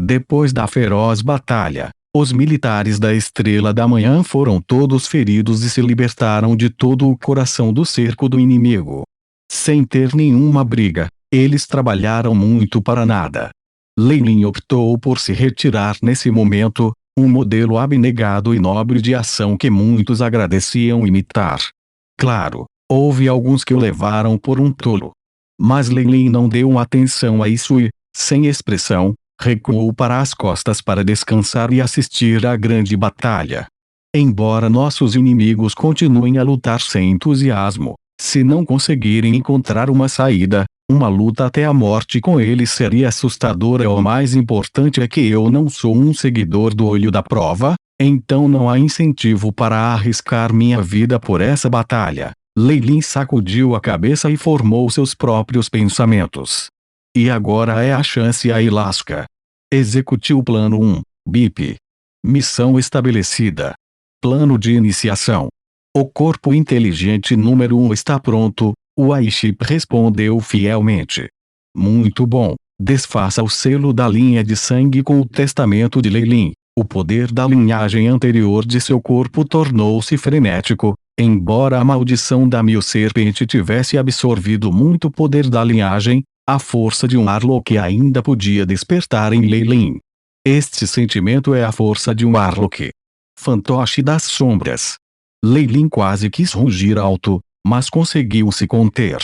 Depois da feroz batalha, os militares da Estrela da Manhã foram todos feridos e se libertaram de todo o coração do cerco do inimigo. Sem ter nenhuma briga, eles trabalharam muito para nada. Lei Lin optou por se retirar nesse momento, um modelo abnegado e nobre de ação que muitos agradeciam imitar. Claro, houve alguns que o levaram por um tolo. Mas Lei Lin não deu atenção a isso e, sem expressão, recuou para as costas para descansar e assistir à grande batalha. Embora nossos inimigos continuem a lutar sem entusiasmo, se não conseguirem encontrar uma saída, uma luta até a morte com eles seria assustadora. O mais importante é que eu não sou um seguidor do olho da prova, então não há incentivo para arriscar minha vida por essa batalha. Lei Lin sacudiu a cabeça e formou seus próprios pensamentos. E agora é a chance a lasca. Execute o plano 1, BIP. Missão estabelecida. Plano de iniciação. O corpo inteligente número 1 está pronto, o AI-chip respondeu fielmente. Muito bom, desfaça o selo da linha de sangue com o testamento de Lei Lin. O poder da linhagem anterior de seu corpo tornou-se frenético, embora a maldição da Mil Serpente tivesse absorvido muito poder da linhagem, a força de um Arlok ainda podia despertar em Lei Lin. Este sentimento é a força de um Arlok. Fantoche das sombras. Lei Lin quase quis rugir alto, mas conseguiu se conter.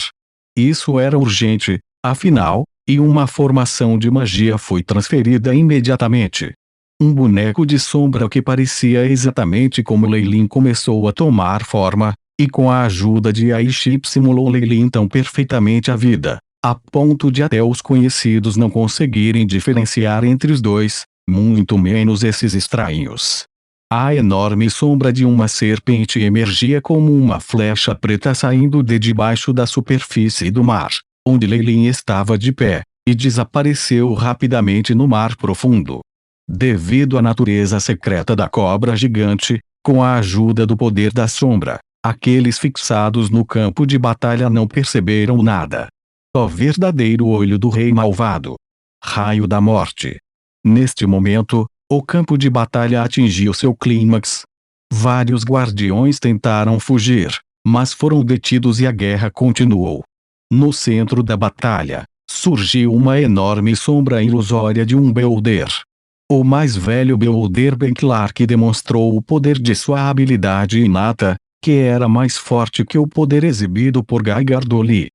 Isso era urgente, afinal, e uma formação de magia foi transferida imediatamente. Um boneco de sombra que parecia exatamente como Lei Lin começou a tomar forma, e com a ajuda de AI-chip simulou Lei Lin tão perfeitamente a vida, a ponto de até os conhecidos não conseguirem diferenciar entre os dois, muito menos esses estranhos. A enorme sombra de uma serpente emergia como uma flecha preta saindo de debaixo da superfície do mar, onde Lei Lin estava de pé, e desapareceu rapidamente no mar profundo. Devido à natureza secreta da cobra gigante, com a ajuda do poder da sombra, aqueles fixados no campo de batalha não perceberam nada. Ó verdadeiro olho do rei malvado! Raio da morte! Neste momento, o campo de batalha atingiu seu clímax. Vários guardiões tentaram fugir, mas foram detidos e a guerra continuou. No centro da batalha, surgiu uma enorme sombra ilusória de um Beholder. O mais velho Beholder Ben Clark demonstrou o poder de sua habilidade inata, que era mais forte que o poder exibido por Gai Gardoli.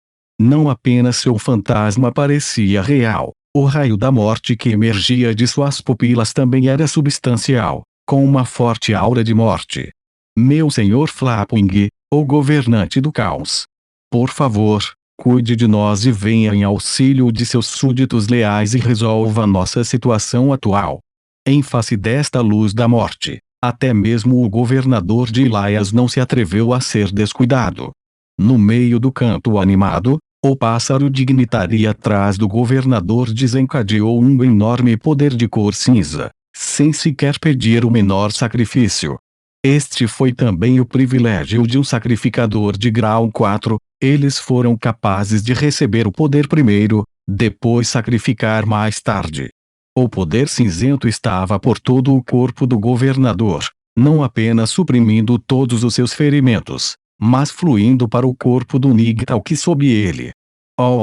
Não apenas seu fantasma parecia real, o raio da morte que emergia de suas pupilas também era substancial, com uma forte aura de morte. Meu senhor Flapwing, o governante do caos. Por favor, cuide de nós e venha em auxílio de seus súditos leais e resolva nossa situação atual. Em face desta luz da morte, até mesmo o governador de Ilaias não se atreveu a ser descuidado. No meio do canto animado, o pássaro dignitário atrás do governador desencadeou um enorme poder de cor cinza, sem sequer pedir o menor sacrifício. Este foi também o privilégio de um sacrificador de grau 4, eles foram capazes de receber o poder primeiro, depois sacrificar mais tarde. O poder cinzento estava por todo o corpo do governador, não apenas suprimindo todos os seus ferimentos, mas fluindo para o corpo do Nigtal sob ele.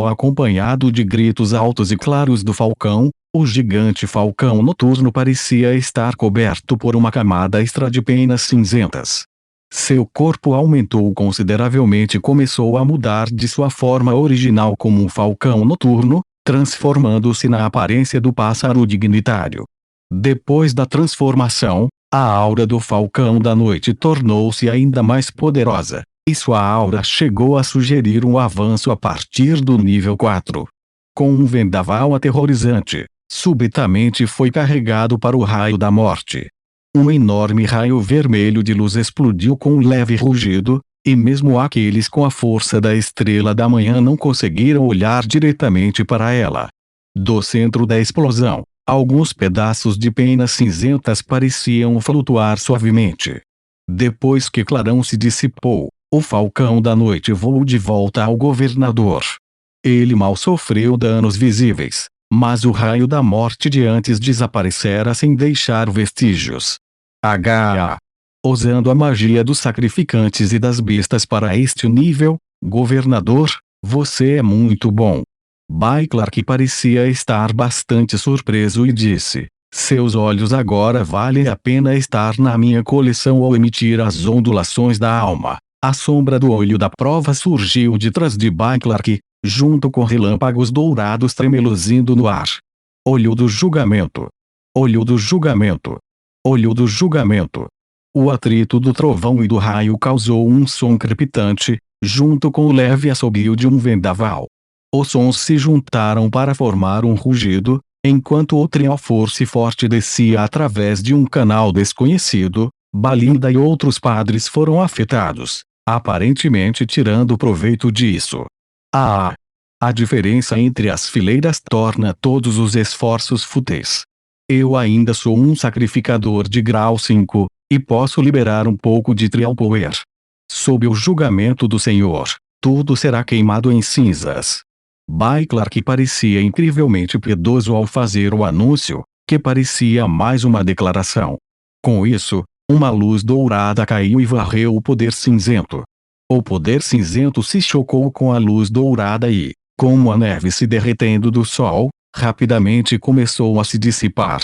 Acompanhado de gritos altos e claros do falcão, o gigante falcão noturno parecia estar coberto por uma camada extra de penas cinzentas. Seu corpo aumentou consideravelmente e começou a mudar de sua forma original como um falcão noturno, transformando-se na aparência do pássaro dignitário. Depois da transformação, a aura do falcão da noite tornou-se ainda mais poderosa, e sua aura chegou a sugerir um avanço a partir do nível 4. Com um vendaval aterrorizante, subitamente foi carregado para o raio da morte. Um enorme raio vermelho de luz explodiu com um leve rugido, e mesmo aqueles com a força da estrela da manhã não conseguiram olhar diretamente para ela. Do centro da explosão, alguns pedaços de penas cinzentas pareciam flutuar suavemente. Depois que clarão se dissipou, o falcão da noite voou de volta ao governador. Ele mal sofreu danos visíveis, Mas o raio da morte de antes desaparecera sem deixar vestígios. Usando a magia dos sacrificantes e das bestas para este nível, governador, você é muito bom. Clark parecia estar bastante surpreso e disse: seus olhos agora valem a pena estar na minha coleção ou emitir as ondulações da alma. A sombra do olho da prova surgiu de trás de Clark, junto com relâmpagos dourados tremeluzindo no ar. Olho do julgamento. Olho do julgamento. Olho do julgamento. O atrito do trovão e do raio causou um som crepitante, junto com o leve assobio de um vendaval. Os sons se juntaram para formar um rugido, enquanto o Trial-Force forte descia através de um canal desconhecido. Balinda e outros padres foram afetados, aparentemente tirando proveito disso. A diferença entre as fileiras torna todos os esforços fúteis. Eu ainda sou um sacrificador de grau 5, e posso liberar um pouco de Trial Power. Sob o julgamento do Senhor, tudo será queimado em cinzas. Clark parecia incrivelmente piedoso ao fazer o anúncio, que parecia mais uma declaração. Com isso, uma luz dourada caiu e varreu o poder cinzento. O poder cinzento se chocou com a luz dourada e, como a neve se derretendo do sol, rapidamente começou a se dissipar.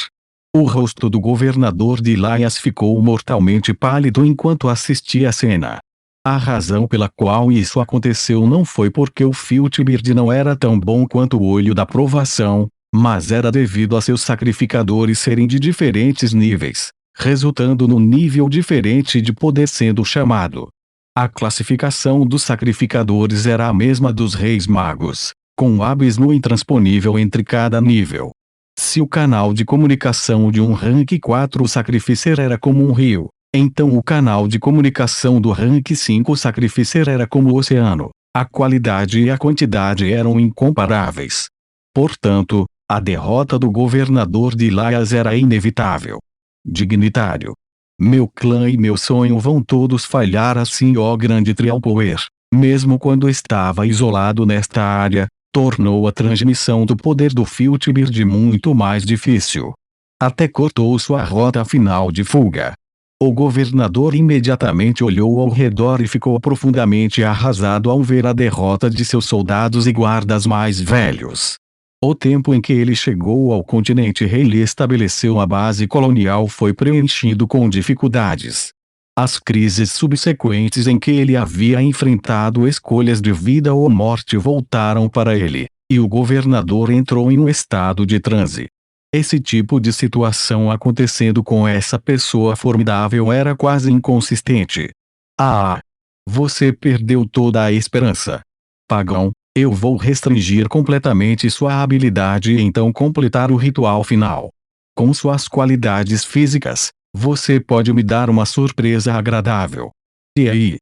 O rosto do governador de Laias ficou mortalmente pálido enquanto assistia a cena. A razão pela qual isso aconteceu não foi porque o Filtbird não era tão bom quanto o olho da provação, mas era devido a seus sacrificadores serem de diferentes níveis, resultando num nível diferente de poder sendo chamado. A classificação dos sacrificadores era a mesma dos reis magos, com um abismo intransponível entre cada nível. Se o canal de comunicação de um rank 4 Sacrificer era como um rio, então o canal de comunicação do rank 5 Sacrificer era como o oceano. A qualidade e a quantidade eram incomparáveis. Portanto, a derrota do governador de Laias era inevitável. Dignitário. Meu clã e meu sonho vão todos falhar assim, ó grande Trial Power. Mesmo quando estava isolado nesta área, tornou a transmissão do poder do Filtbird muito mais difícil. Até cortou sua rota final de fuga. O governador imediatamente olhou ao redor e ficou profundamente arrasado ao ver a derrota de seus soldados e guardas mais velhos. O tempo em que ele chegou ao continente rei e estabeleceu a base colonial foi preenchido com dificuldades. As crises subsequentes em que ele havia enfrentado escolhas de vida ou morte voltaram para ele, e o governador entrou em um estado de transe. Esse tipo de situação acontecendo com essa pessoa formidável era quase inconsistente. Você perdeu toda a esperança. Pagão, eu vou restringir completamente sua habilidade e então completar o ritual final. Com suas qualidades físicas, você pode me dar uma surpresa agradável. E aí?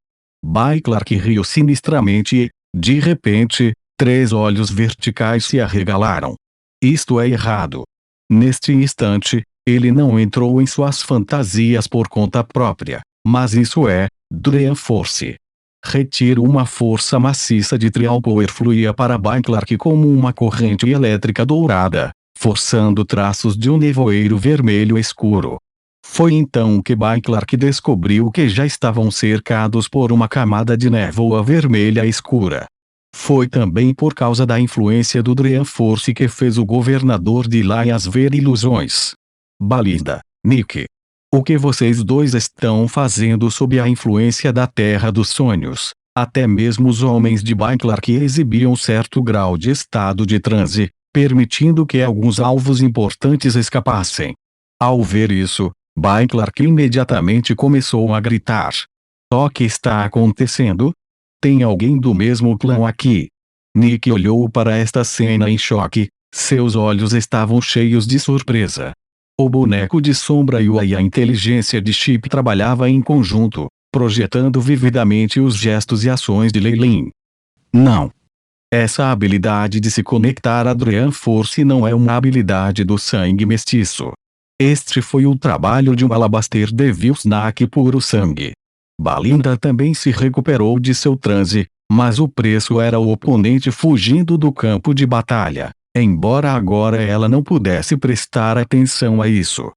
Clark riu sinistramente e, de repente, 3 olhos verticais se arregalaram. Isto é errado. Neste instante, ele não entrou em suas fantasias por conta própria, mas isso é, Dream Force. Retiro uma força maciça de Trial Power fluía para Clark como uma corrente elétrica dourada, forçando traços de um nevoeiro vermelho escuro. Foi então que Clark descobriu que já estavam cercados por uma camada de névoa vermelha escura. Foi também por causa da influência do Dream Force que fez o governador de Laias ver ilusões. Balinda, Nick. O que vocês dois estão fazendo sob a influência da Terra dos Sonhos? Até mesmo os homens de Clark exibiam certo grau de estado de transe, permitindo que alguns alvos importantes escapassem. Ao ver isso, Clark imediatamente começou a gritar. O que está acontecendo? Tem alguém do mesmo clã aqui? Nick olhou para esta cena em choque, seus olhos estavam cheios de surpresa. O boneco de sombra e a inteligência de Chip trabalhava em conjunto, projetando vividamente os gestos e ações de Leilin. Não. Essa habilidade de se conectar a Dream Force não é uma habilidade do sangue mestiço. Este foi o trabalho de um alabaster Devil Snack puro sangue. Balinda também se recuperou de seu transe, mas o preço era o oponente fugindo do campo de batalha. Embora agora ela não pudesse prestar atenção a isso.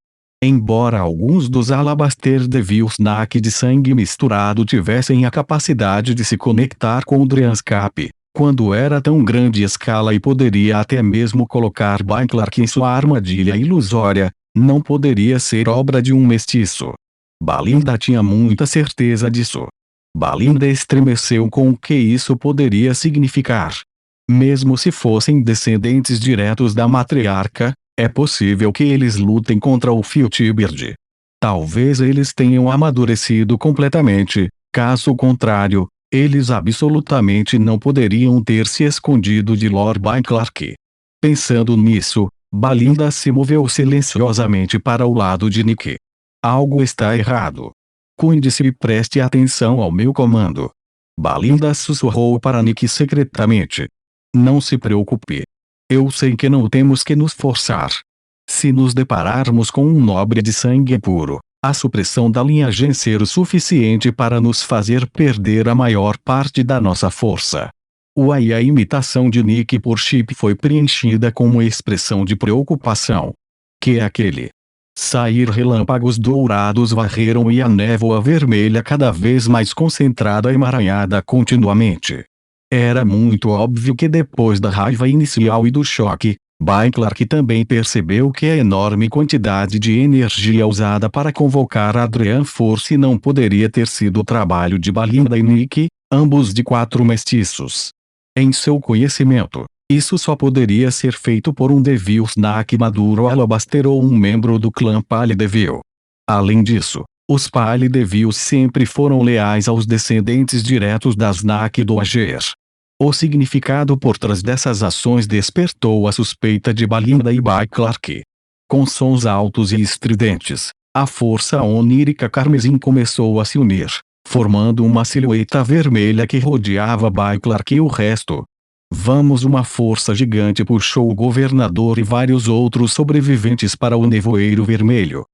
Embora alguns dos Alabaster Devils Knack de sangue misturado tivessem a capacidade de se conectar com o Dryanscape, quando era tão grande escala e poderia até mesmo colocar Clark em sua armadilha ilusória, não poderia ser obra de um mestiço. Balinda tinha muita certeza disso. Balinda estremeceu com o que isso poderia significar. Mesmo se fossem descendentes diretos da matriarca, é possível que eles lutem contra o Filtibird. Talvez eles tenham amadurecido completamente, caso contrário, eles absolutamente não poderiam ter se escondido de Lord Clark. Pensando nisso, Balinda se moveu silenciosamente para o lado de Nick. Algo está errado. Cuide-se e preste atenção ao meu comando. Balinda sussurrou para Nick secretamente. Não se preocupe. Eu sei que não temos que nos forçar. Se nos depararmos com um nobre de sangue puro, a supressão da linhagem ser o suficiente para nos fazer perder a maior parte da nossa força. A imitação de Nick por Chip foi preenchida com uma expressão de preocupação. Que é aquele? Sair relâmpagos dourados varreram e a névoa vermelha cada vez mais concentrada emaranhada continuamente. Era muito óbvio que depois da raiva inicial e do choque, Clark também percebeu que a enorme quantidade de energia usada para convocar a Dryan Force não poderia ter sido o trabalho de Balinda e Nick, ambos de 4 mestiços. Em seu conhecimento, isso só poderia ser feito por um Devil Knack maduro Alabaster ou um membro do clã Pali Devil. Além disso, os Pali Devils sempre foram leais aos descendentes diretos das Knack do Ager. O significado por trás dessas ações despertou a suspeita de Balinda e Clark. Com sons altos e estridentes, a força onírica carmesim começou a se unir, formando uma silhueta vermelha que rodeava Clark e o resto. Vamos! Uma força gigante puxou o governador e vários outros sobreviventes para o nevoeiro vermelho.